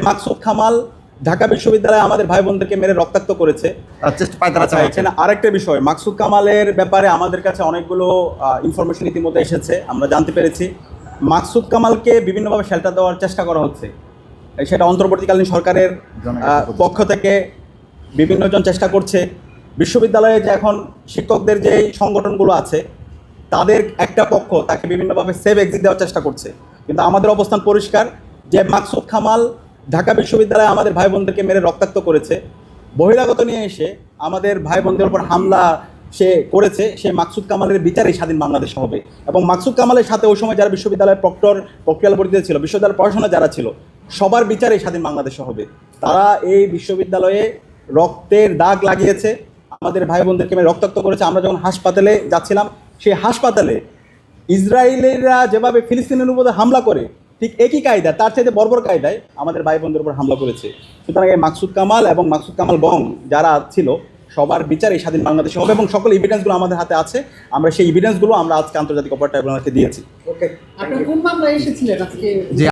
মাকসুদ কামাল ঢাকা বিশ্ববিদ্যালয়ে আমাদের ভাই বোনদেরকে মেরে রক্তাক্ত করেছে। এখানে আরেকটা বিষয়, মাকসুদ কামালের ব্যাপারে আমাদের কাছে অনেকগুলো ইনফরমেশন ইতিমধ্যে এসেছে, আমরা জানতে পেরেছি মাকসুদ কামালকে বিভিন্নভাবে শেল্টার দেওয়ার চেষ্টা করা হচ্ছে। সেটা অন্তর্বর্তীকালীন সরকারের পক্ষ থেকে বিভিন্ন জন চেষ্টা করছে। বিশ্ববিদ্যালয়ে যে এখন শিক্ষকদের যে সংগঠনগুলো আছে তাদের একটা পক্ষ তাকে বিভিন্নভাবে সেভ এক্সিট দেওয়ার চেষ্টা করছে। কিন্তু আমাদের অবস্থান পরিষ্কার যে মাকসুদ কামাল ঢাকা বিশ্ববিদ্যালয়ে আমাদের ভাই বোনদেরকে মেরে রক্তাক্ত করেছে। বহিরাগত নিয়ে এসে আমাদের ভাই বোনদের উপর হামলা সে করেছে, সে মাকসুদ কামালের বিচারেই স্বাধীন বাংলাদেশ হবে। এবং মাকসুদ কামালের সাথে ওই সময় যারা বিশ্ববিদ্যালয়ের প্রক্রিয়ালবর্তীতে ছিল, বিশ্ববিদ্যালয়ের পড়াশোনা যারা ছিল, সবার বিচারেই স্বাধীন বাংলাদেশ হবে। তারা এই বিশ্ববিদ্যালয়ে রক্তের দাগ লাগিয়েছে, আমাদের ভাই বোনদেরকে মেরে রক্তাক্ত করেছে। আমরা যখন হাসপাতালে যাচ্ছিলাম, সেই হাসপাতালে ইসরায়েলিরা যেভাবে ফিলিস্তিনের উপরে হামলা করে ঠিক একই কায়দা, তার চাইতে বর্বর কায়দায় আমাদের ভাই বোনদের উপর হামলা করেছে। সুতরাং এই মাকসুদ কামাল এবং মাকসুদ কামাল গং যারা ছিল সবার বিচার এই স্বাধীন বাংলাদেশে হবে এবং সকল এভিডেন্সগুলো আমাদের হাতে আছে। আমরা সেই এভিডেন্সগুলো আমরা আজকে আন্তর্জাতিক অপরাধ ট্রাইব্যুনালকে দিয়েছি। ওকে, আপনি কোন মামলায় এসেছিলেন আজকে? যে